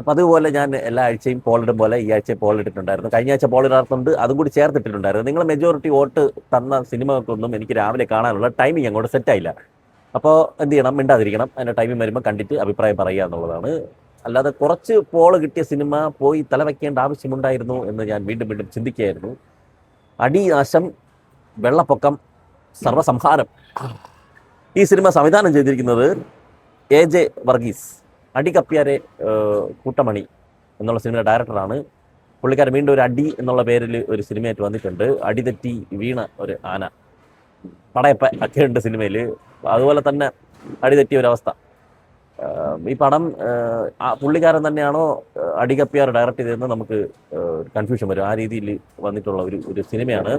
അപ്പോൾ അതുപോലെ ഞാൻ എല്ലാ ആഴ്ചയും പോളിടും പോലെ ഈ ആഴ്ചയും പോളിട്ടിട്ടുണ്ടായിരുന്നു. കഴിഞ്ഞ ആഴ്ച പോളിടാറുണ്ട്, അതും കൂടി ചേർത്തിട്ടുണ്ടായിരുന്നു. നിങ്ങൾ മെജോറിറ്റി വോട്ട് തന്ന സിനിമകൾക്കൊന്നും എനിക്ക് രാവിലെ കാണാനുള്ള ടൈമിങ് അങ്ങോട്ട് സെറ്റായില്ല. അപ്പോൾ എന്ത് ചെയ്യണം? മിണ്ടാതിരിക്കണം. അതിൻ്റെ ടൈമിംഗ് വരുമ്പോൾ കണ്ടിട്ട് അഭിപ്രായം പറയുക എന്നുള്ളതാണ്. അല്ലാതെ കുറച്ച് പോള് കിട്ടിയ സിനിമ പോയി തലവയ്ക്കേണ്ട ആവശ്യമുണ്ടായിരുന്നു എന്ന് ഞാൻ വീണ്ടും വീണ്ടും ചിന്തിക്കുകയായിരുന്നു. അടി, നാശം, വെള്ളപ്പൊക്കം, സർവ്വസംഹാരം. ഈ സിനിമ സംവിധാനം ചെയ്തിരിക്കുന്നത് AJ വർഗീസ്. അടി കപ്പിയാരെ കൂട്ടമണി എന്നുള്ള സിനിമയുടെ ഡയറക്ടറാണ്. പുള്ളിക്കാരൻ വീണ്ടും ഒരു അടി എന്നുള്ള പേരിൽ ഒരു സിനിമയായിട്ട് വന്നിട്ടുണ്ട്. അടിതെറ്റി വീണ ഒരു ആന, പടയപ്പ ഒക്കെ ഉണ്ട് സിനിമയിൽ. അതുപോലെ തന്നെ അടിതെറ്റിയ ഒരവസ്ഥ. ഈ പടം പുള്ളിക്കാരൻ തന്നെയാണോ അടികപ്പിയാർ ഡയറക്റ്റ് ചെയ്തതെന്ന് നമുക്ക് കൺഫ്യൂഷൻ വരും. ആ രീതിയിൽ വന്നിട്ടുള്ള ഒരു സിനിമയാണ്.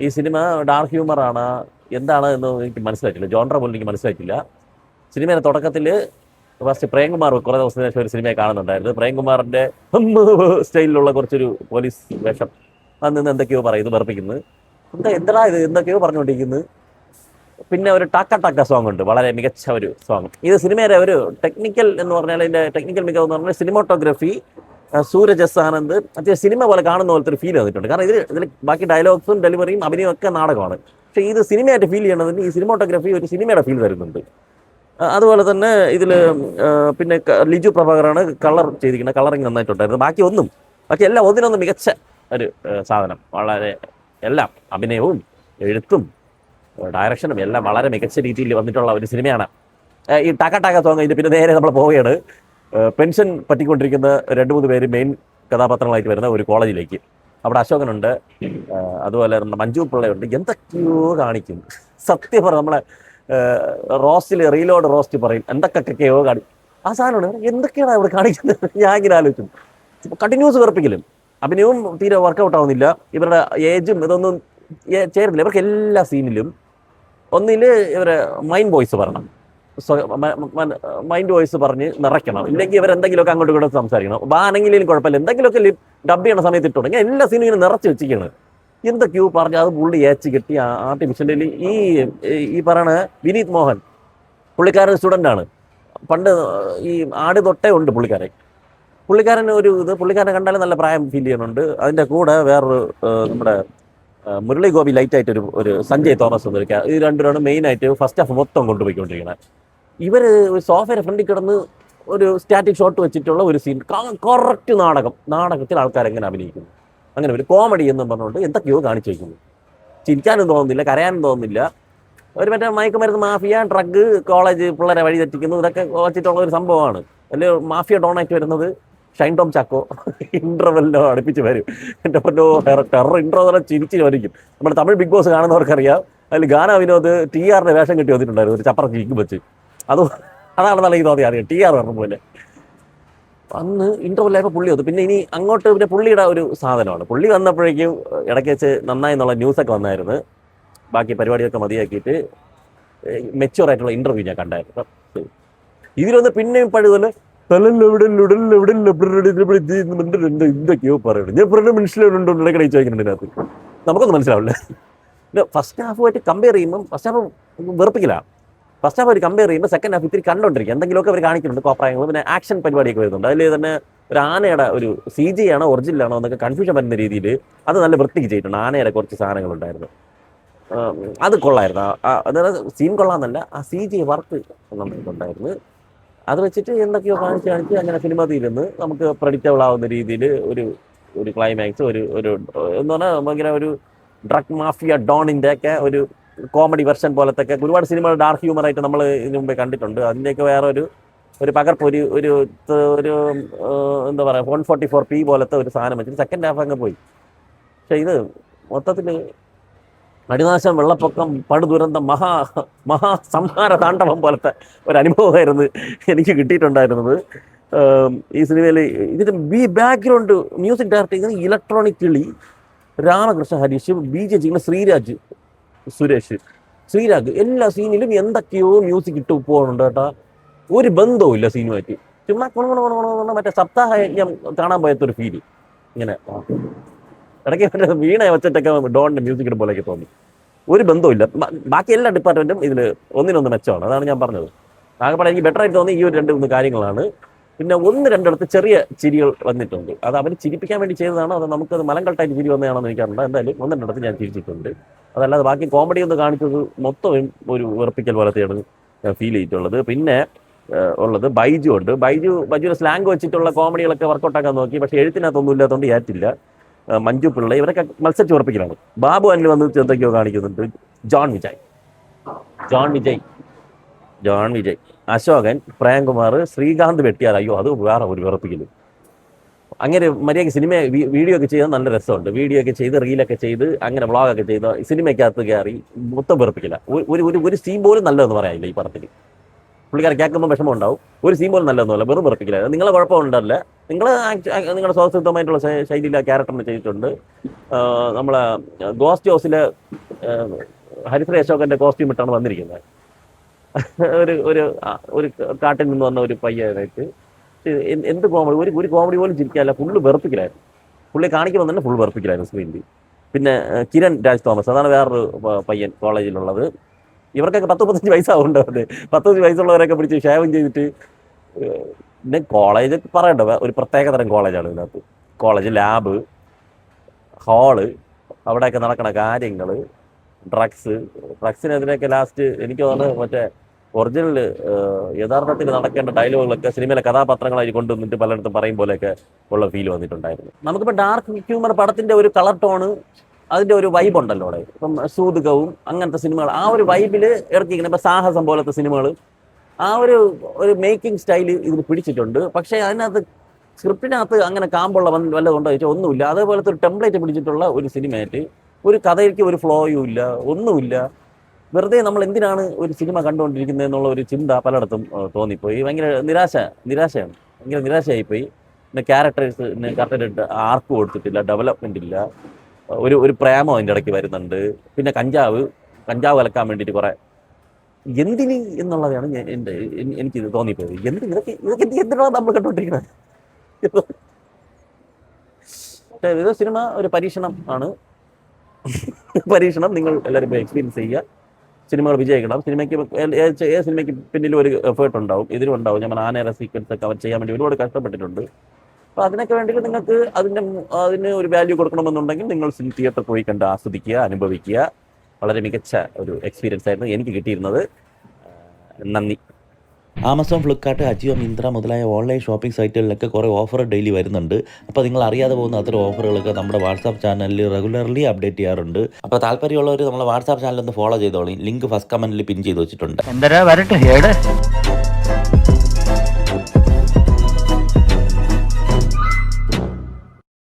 ഈ സിനിമ ഡാർക്ക് ഹ്യൂമറാണ്, എന്താണ് എന്ന് എനിക്ക് മനസ്സിലായിട്ടില്ല. ജോൺറ പോലും എനിക്ക് മനസ്സിലായിട്ടില്ല. സിനിമയുടെ തുടക്കത്തിൽ ഫസ്റ്റ് പ്രേംകുമാർ കുറേ ദിവസത്തിന് ശേഷം ഒരു സിനിമയെ കാണുന്നുണ്ടായിരുന്നു. പ്രേംകുമാറിൻ്റെ സ്റ്റൈലിലുള്ള കുറച്ചൊരു പോലീസ് വേഷം അന്ന് എന്തൊക്കെയോ പറയുന്നു, വെറുപ്പിക്കുന്നത്. എന്താ ഇത് എന്തൊക്കെയോ പറഞ്ഞുകൊണ്ടിരിക്കുന്നത്. പിന്നെ ഒരു ടാക്ക സോങ് ഉണ്ട്, വളരെ മികച്ച ഒരു സോങ്. ഇത് സിനിമയുടെ ഒരു ടെക്നിക്കൽ എന്ന് പറഞ്ഞാൽ, അതിൻ്റെ ടെക്നിക്കൽ മികവ് എന്ന് പറഞ്ഞാൽ സിനിമോട്ടോഗ്രഫി സൂരജ് എസ് ആനന്ദ് അത്യാവശ്യം സിനിമ പോലെ കാണുന്ന പോലത്തെ ഒരു ഫീൽ വന്നിട്ടുണ്ട്. കാരണം ഇതിൽ ബാക്കി ഡയലോഗ്സും ഡെലിവറിയും അഭിനയം ഒക്കെ നാടകമാണ്. പക്ഷേ ഇത് സിനിമയായിട്ട് ഫീൽ ചെയ്യണതിന് ഈ സിനിമോട്ടോഗ്രഫി ഒരു സിനിമയുടെ ഫീൽ തരുന്നുണ്ട്. അതുപോലെ തന്നെ ഇതിൽ പിന്നെ ലിജു പ്രഭാകറാണ് കളർ ചെയ്തിരിക്കുന്നത്. കളറിങ് നന്നായിട്ടുണ്ടായിരുന്നു. ബാക്കി എല്ലാം ഒന്നിനൊന്ന് മികച്ച ഒരു സാധനം. വളരെ എല്ലാം അഭിനയവും എഴുത്തും ഡയറക്ഷനും എല്ലാം വളരെ മികച്ച രീതിയിൽ വന്നിട്ടുള്ള ഒരു സിനിമയാണ്. ഈ ടാക്ക സോങ് കഴിഞ്ഞ് പിന്നെ നേരെ നമ്മൾ പോവുകയാണ് പെൻഷൻ പറ്റിക്കൊണ്ടിരിക്കുന്ന 2-3 പേര് മെയിൻ കഥാപാത്രങ്ങളായിട്ട് വരുന്ന ഒരു കോളേജിലേക്ക്. അവിടെ അശോകനുണ്ട്, അതുപോലെ മഞ്ജു പിള്ളയുണ്ട്. എന്തൊക്കെയോ കാണിക്കും. സത്യം പറഞ്ഞ നമ്മളെ റോസ്റ്റിൽ റീലോഡ് റോസ്റ്റ് പറയും, എന്തൊക്കെയൊക്കെയോ കാണിക്കും. ആ സാധനമാണ് എന്തൊക്കെയാണ് അവിടെ കാണിക്കുന്നത്. ഞാൻ ഇങ്ങനെ ആലോചിച്ചു. കണ്ടിന്യൂസ് വെറുപ്പിക്കലും അഭിനയവും തീരെ വർക്കൗട്ട് ആവുന്നില്ല. ഇവരുടെ ഏജും ഇതൊന്നും ചേരുന്നില്ല. ഇവർക്ക് എല്ലാ സീനിലും ഒന്നിൽ ഇവരെ മൈൻഡ് വോയിസ് പറയണം, മൈൻഡ് വോയിസ് പറഞ്ഞ് നിറയ്ക്കണം. ഇല്ലെങ്കിൽ ഇവരെന്തെങ്കിലുമൊക്കെ അങ്ങോട്ടും ഇങ്ങോട്ടും സംസാരിക്കണം. ബാനെങ്കിലും കുഴപ്പമില്ല, എന്തെങ്കിലുമൊക്കെ ഡബ് ചെയ്യണ സമയത്ത് ഇട്ടുണ്ടെങ്കിൽ എല്ലാ സീനും ഇങ്ങനെ നിറച്ച് വെച്ചിരിക്കുകയാണ്. എന്തൊക്കെയോ പറഞ്ഞ് അത് പുള്ളി ഏച്ച് കിട്ടി ആർട്ടിഫിഷ്യലിൽ. ഈ പറയണ വിനീത് മോഹൻ, പുള്ളിക്കാരൻ സ്റ്റുഡൻ്റാണ്. പണ്ട് ഈ ആട് തൊട്ടേ ഉണ്ട് പുള്ളിക്കാരൻ പുള്ളിക്കാരനെ കണ്ടാലും നല്ല പ്രായം ഫീൽ ചെയ്യുന്നുണ്ട്. അതിൻ്റെ കൂടെ വേറൊരു നമ്മുടെ മുരളി ഗോപി ലൈറ്റായിട്ട് ഒരു സഞ്ജയ് തോമസ് വന്നിരിക്കുക. ഇത് രണ്ടുപേരാണ് മെയിനായിട്ട് ഫസ്റ്റ് ഹാഫ് മൊത്തം കൊണ്ടുപോയിക്കൊണ്ടിരിക്കുന്നത്. ഇവർ ഒരു സോഫയുടെ ഫ്രണ്ടിൽ കിടന്ന് ഒരു സ്റ്റാറ്റിക് ഷോട്ട് വെച്ചിട്ടുള്ള ഒരു സീൻ, കറക്റ്റ് നാടകത്തിൽ ആൾക്കാരെങ്ങനെ അഭിനയിക്കുന്നു. അങ്ങനെ ഒരു കോമഡി എന്ന് പറഞ്ഞുകൊണ്ട് എന്തൊക്കെയോ കാണിച്ചു വയ്ക്കുന്നു. ചിരിക്കാനും തോന്നുന്നില്ല, കരയാനും തോന്നുന്നില്ല. ഒരു മറ്റേ മയക്കുമരുന്ന് മാഫിയ, ഡ്രഗ്, കോളേജ് പിള്ളേരെ വഴി തെറ്റിക്കുന്നു, ഇതൊക്കെ വെച്ചിട്ടുള്ള ഒരു സംഭവമാണ്. അല്ലെങ്കിൽ മാഫിയ ഡോണായിട്ട് വരുന്നത് ഷൈൻ ടോം ചാക്കോ ഇന്റർവെല്ലോ അടുപ്പിച്ച് വരും. എൻ്റെ പൊന്നോ, ടെറർ ഇന്റർവെല്ലെ ചിരിച്ച് വരിക്കും. നമ്മുടെ തമിഴ് ബിഗ് ബോസ് കാണുന്നവർക്കറിയാം. അതിൽ ഗാന വിനോദ് TRന്റെ വേഷം കിട്ടി വന്നിട്ടുണ്ടായിരുന്നു, ഒരു ചപ്പറ ചിരിക്കും വെച്ച്. അതാണെന്നുള്ള എനിക്ക് തോന്നി അറിയാം. TR പറഞ്ഞ പോലെ അന്ന് ഇന്റർവെല്ലായപ്പോൾ പുള്ളി വന്നു. പിന്നെ ഇനി അങ്ങോട്ട് പിന്നെ പുള്ളിയുടെ ഒരു സാധനമാണ്. പുള്ളി വന്നപ്പോഴേക്കും ഇടയ്ക്ക് വെച്ച് നന്നായി എന്നുള്ള ന്യൂസൊക്കെ വന്നായിരുന്നു. ബാക്കി പരിപാടിയൊക്കെ മതിയാക്കിയിട്ട് മെച്യൂർ ആയിട്ടുള്ള ഇന്റർവ്യൂ ഞാൻ കണ്ടായിരുന്നു. ഇതിലൊന്ന് പിന്നെയും പഴുതല്ലേ എന്തൊക്കെയോ പറയുന്നത്. ഞാൻ പറഞ്ഞ മനസ്സിലാവുന്നുണ്ടോ ഇടയ്ക്കിടെ ചോദിക്കുന്നുണ്ട്. ഇതിനകത്ത് നമുക്കൊന്നും മനസ്സിലാവില്ല. ഫസ്റ്റ് ഹാഫുമായിട്ട് കമ്പയർ ചെയ്യുമ്പം ഫസ്റ്റ് ഹാഫ് വെറുപ്പിക്കില്ല. ഫസ്റ്റ് ഹാഫ് ഒരു കമ്പയർ ചെയ്യുമ്പോൾ സെക്കൻഡ് ഹാഫ് ഇത്തിരി കണ്ടോണ്ടിരിക്കുക. എന്തെങ്കിലുമൊക്കെ അവർ കാണിക്കുന്നുണ്ട്, കോപ്രായങ്ങൾ, പിന്നെ ആക്ഷൻ പരിപാടിയൊക്കെ വരുന്നുണ്ട്. അതിൽ തന്നെ ഒരു ആനയുടെ ഒരു CG ആണോ ഒറിജിനൽ ആണോ എന്നൊക്കെ കൺഫ്യൂഷൻ വരുന്ന രീതിയിൽ അത് നല്ല വൃത്തിക്ക് ചെയ്തിട്ടുണ്ട്. ആനയുടെ കുറച്ച് സാധനങ്ങളുണ്ടായിരുന്നു, അത് കൊള്ളായിരുന്നു. അതായത് സീൻ കൊള്ളാമെന്നല്ല, ആ CG വർക്ക് നമുക്കുണ്ടായിരുന്നു. അത് വെച്ചിട്ട് എന്തൊക്കെയോ കാണിച്ച് അങ്ങനെ സിനിമ തീരുന്ന് നമുക്ക് പ്രഡിക്റ്റബിൾ ആവുന്ന രീതിയിൽ ഒരു ക്ലൈമാക്സ്, ഒരു എന്ന് പറഞ്ഞാൽ ഭയങ്കര ഒരു ഡ്രഗ് മാഫിയ ഡോണിൻ്റെ ഒക്കെ ഒരു കോമഡി വെർഷൻ പോലത്തെ ഒക്കെ ഒരുപാട് സിനിമകൾ ഡാർക്ക് ഹ്യൂമറായിട്ട് നമ്മൾ ഇതിനു മുമ്പേ കണ്ടിട്ടുണ്ട്. അതിൻ്റെയൊക്കെ വേറെ ഒരു പകർപ്പ്, ഒരു എന്താ പറയുക 144p പോലത്തെ ഒരു സാധനം വെച്ചിട്ട് സെക്കൻഡ് ഹാഫ് അങ്ങ് പോയി. പക്ഷെ ഇത് മൊത്തത്തിൽ അടിനാശം, വെള്ളപ്പൊക്കം, പടുദുരന്തം, മഹാസംഹാര താണ്ഡവം പോലത്തെ ഒരു അനുഭവമായിരുന്നു എനിക്ക് കിട്ടിയിട്ടുണ്ടായിരുന്നത് ഈ സിനിമയിൽ. ഇതിൻ്റെ ബാക്ക്ഗ്രൗണ്ട് മ്യൂസിക് ഡയറക്ടർ ചെയ്യുന്നത് ഇലക്ട്രോണിക് കിളി, രാമകൃഷ്ണ ഹരീഷ്, BJ ചെയ്യുന്ന ശ്രീരാഗ്. എല്ലാ സീനിലും എന്തൊക്കെയോ മ്യൂസിക് ഇട്ട് പോകുന്നുണ്ട് കേട്ടോ. ഒരു ബന്ധവും ഇല്ല സീനുമായിട്ട്. ചുമ്മാ മറ്റേ സപ്താഹയജ്ഞം കാണാൻ പോയത്തൊരു ഫീല്. ഇങ്ങനെ ഇടയ്ക്ക് വീണ വെച്ചിട്ടൊക്കെ ഡോണിൻ്റെ മ്യൂസിക് ഇടും പോലെയൊക്കെ തോന്നി. ഒരു ബന്ധവുമില്ല. ബാക്കി എല്ലാ ഡിപ്പാർട്ട്മെൻറ്റും ഇതിൽ ഒന്നിനൊന്ന് മെച്ചമാണ്. അതാണ് ഞാൻ പറഞ്ഞത്. ആകെപ്പാടെ എനിക്ക് ബെറ്റർ ആയിട്ട് തോന്നി ഈ ഒരു 2-3 കാര്യങ്ങളാണ്. പിന്നെ ഒന്ന് രണ്ടിടത്ത് ചെറിയ ചിരികൾ വന്നിട്ടുണ്ട്. അത് അവർ ചിരിപ്പിക്കാൻ വേണ്ടി ചെയ്തതാണോ അതോ നമുക്കത് മലങ്കൾട്ടായിട്ട് ചിരി വന്നതാണോ എന്ന് എനിക്കറിയില്ല. എന്തായാലും ഒന്ന് രണ്ടിടത്ത് ഞാൻ ചിരിച്ചിട്ടുണ്ട്. അതല്ലാതെ ബാക്കി കോമഡി ഒന്ന് കാണിച്ചത് മൊത്തം ഒരു വെറുപ്പിക്കൽ പോലത്തെയാണ് ഫീൽ ചെയ്തിട്ടുള്ളത്. പിന്നെ ഉള്ളത് ബൈജു ഉണ്ട്. ബൈജുവിന്റെ സ്ലാങ് വെച്ചിട്ടുള്ള കോമഡികളൊക്കെ വർക്കൗട്ടാക്കാൻ നോക്കി, പക്ഷേ എഴുത്തിനകത്തൊന്നും ഇല്ലാത്തതുകൊണ്ട് ഏറ്റില്ല. മഞ്ജു പിള്ള ഇവരൊക്കെ മത്സരിച്ച് ഉറപ്പിക്കലാണ്. ബാബു അനിൽ വന്ന് എന്തൊക്കെയോ കാണിക്കുന്നുണ്ട്. ജോൺ വിജയ് ജോൺ വിജയ് ജോൺ വിജയ് അശോകൻ, പ്രേംകുമാർ, ശ്രീകാന്ത് വെട്ടിയാർ, അയ്യോ അത് വേറെ ഒരു വിറപ്പിക്കലും. അങ്ങനെ മര്യാദയ്ക്ക് സിനിമ വീഡിയോ ഒക്കെ ചെയ്താൽ നല്ല രസമുണ്ട്. വീഡിയോ ഒക്കെ ചെയ്ത് റീലൊക്കെ ചെയ്ത് അങ്ങനെ വ്ളോഗൊക്കെ ചെയ്ത് സിനിമയ്ക്കകത്ത് കയറി മൊത്തം വെറുപ്പിക്കില്ല. ഒരു സീൻ പോലും നല്ലതെന്ന് പറയാനില്ല ഈ പടത്തിൽ. പുള്ളിക്കാരെ കേൾക്കുമ്പോൾ വിഷമം ഉണ്ടാവും. ഒരു സീൻ പോലും നല്ലതൊന്നുമല്ല, വെറും വെറുപ്പിക്കില്ല. നിങ്ങളെ കുഴപ്പമുണ്ടല്ല, നിങ്ങളുടെ സ്വാതന്ത്ര്യമായിട്ടുള്ള ശൈലിയിൽ ആ ക്യാരക്ടറിനെ ചെയ്തിട്ടുണ്ട്. നമ്മളെ ഗോസ്റ്റ് ഹൗസിലെ ഹരിശ്രീ അശോകന്റെ കോസ്റ്റ്യൂം ഇട്ടാണ് വന്നിരിക്കുന്നത്. ഒരു കാട്ടിൽ നിന്ന് വന്ന ഒരു പയ്യനായിട്ട് എന്ത് കോമഡി, ഒരു കോമഡി പോലും ചിരിക്കാല്ല, ഫുള്ള് വെറുപ്പിക്കലായിരുന്നു. പുള്ളിയെ കാണിക്കുമ്പോൾ തന്നെ ഫുൾ വെറുപ്പിക്കലായിരുന്നു സ്ക്രീനിൽ. പിന്നെ കിരൺ രാജ് തോമസ്, അതാണ് വേറൊരു പയ്യൻ കോളേജിലുള്ളത്. ഇവർക്കൊക്കെ 10-15 വയസ്സാവുണ്ട്. അത് 10-15 വയസ്സുള്ളവരൊക്കെ പിടിച്ച് ഷേവും ചെയ്തിട്ട്. പിന്നെ കോളേജ് പറയണ്ട, ഒരു പ്രത്യേക തരം കോളേജാണ് ഇതിനകത്ത്. കോളേജ് ലാബ്, ഹാള്, അവിടെയൊക്കെ നടക്കണ കാര്യങ്ങൾ, ഡ്രഗ്സിനെതിരെയൊക്കെ ലാസ്റ്റ് എനിക്ക് തോന്നുന്നത് മറ്റേ ഒറിജിനൽ യഥാർത്ഥത്തിൽ നടക്കേണ്ട ഡയലോഗുകളൊക്കെ സിനിമയിലെ കഥാപാത്രങ്ങളായി കൊണ്ടുവന്നിട്ട് പലയിടത്തും പറയും പോലെയൊക്കെ ഉള്ള ഫീൽ വന്നിട്ടുണ്ടായിരുന്നു. നമുക്കിപ്പോൾ ഡാർക്ക് ഹ്യൂമർ പടത്തിന്റെ ഒരു കളർ ടോണ്, അതിന്റെ ഒരു വൈബ് ഉണ്ടല്ലോ അവിടെ. ഇപ്പം സൂതുകവും അങ്ങനത്തെ സിനിമകൾ ആ ഒരു വൈബിൽ ഇറക്കിയിരിക്കുന്നത്. ഇപ്പം സാഹസം പോലത്തെ സിനിമകൾ ആ ഒരു മേക്കിംഗ് സ്റ്റൈൽ ഇതിന് പിടിച്ചിട്ടുണ്ട്. പക്ഷേ അതിനകത്ത് സ്ക്രിപ്റ്റിനകത്ത് അങ്ങനെ കാമ്പുള്ള വല്ലതുണ്ടോ ചോദിച്ചാൽ ഒന്നുമില്ല. അതേപോലത്തെ ഒരു ടെംപ്ലേറ്റ് പിടിച്ചിട്ടുള്ള ഒരു സിനിമയായിട്ട് ഒരു കഥയ്ക്ക് ഒരു ഫ്ലോയും ഇല്ല, ഒന്നുമില്ല. വെറുതെ നമ്മൾ എന്തിനാണ് ഒരു സിനിമ കണ്ടുകൊണ്ടിരിക്കുന്നത് എന്നുള്ള ഒരു ചിന്ത പലയിടത്തും തോന്നിപ്പോയി. ഭയങ്കര നിരാശയാണ്, ഭയങ്കര നിരാശയായിപ്പോയി. പിന്നെ ക്യാരക്ടേഴ്സിന് കറക്റ്റായിട്ട് ആർക്ക് കൊടുത്തിട്ടില്ല, ഡെവലപ്മെന്റ് ഇല്ല. ഒരു പ്രേമം അതിൻ്റെ ഇടയ്ക്ക് വരുന്നുണ്ട്. പിന്നെ കഞ്ചാവ് കലക്കാൻ വേണ്ടിയിട്ട് കുറെ എന്തിന് എന്നുള്ളതാണ് എനിക്ക് തോന്നിപ്പോയത്. ഇതൊക്കെ എന്തിനാണ് നമ്മൾ കണ്ടുകൊണ്ടിരിക്കുന്നത്? ഇത് സിനിമ ഒരു പരീക്ഷണം ആണ്. പരീക്ഷണം നിങ്ങൾ എല്ലാവരും എക്സ്പീരിയൻസ് ചെയ്യുക. സിനിമകൾ വിജയിക്കണം. ഏത് സിനിമയ്ക്ക് പിന്നിലും ഒരു എഫേർട്ട് ഉണ്ടാവും, ഇതിനും ഉണ്ടാവും. ഞാൻ ആനയുടെ സീക്വൻസ് ഒക്കെ അവർ ചെയ്യാൻ വേണ്ടി ഒരുപാട് കഷ്ടപ്പെട്ടിട്ടുണ്ട്. അപ്പോൾ അതിനൊക്കെ വേണ്ടിയിട്ട് നിങ്ങൾക്ക് അതിന് ഒരു വാല്യൂ കൊടുക്കണമെന്നുണ്ടെങ്കിൽ നിങ്ങൾ തിയേറ്ററിൽ പോയി കണ്ട് ആസ്വദിക്കുക, അനുഭവിക്കുക. വളരെ മികച്ച ഒരു എക്സ്പീരിയൻസ് ആയിരുന്നു എനിക്ക് കിട്ടിയിരുന്നത്. നന്ദി. ആമസോൺ, ഫ്ലിപ്കാർട്ട്, അജിയോ, മിന്ത്ര മുതലായ ഓൺലൈൻ ഷോപ്പിംഗ് സൈറ്റുകളിലൊക്കെ കുറേ ഓഫർ ഡെയിലി വരുന്നുണ്ട്. അപ്പോൾ നിങ്ങൾ അറിയാതെ പോകുന്ന അത്തരം ഓഫറുകളൊക്കെ നമ്മുടെ വാട്സാപ്പ് ചാനലിൽ റെഗുലർലി അപ്ഡേറ്റ് ചെയ്യാറുണ്ട്. അപ്പോൾ താല്പര്യമുള്ളവർ നമ്മളെ വാട്സാപ്പ് ചാനൽ ഒന്ന് ഫോളോ ചെയ്തോളി. ലിങ്ക് ഫസ്റ്റ് കമൻറ്റിൽ പിൻ ചെയ്ത് വെച്ചിട്ടുണ്ട്. എന്തരാ വരട്ടെ.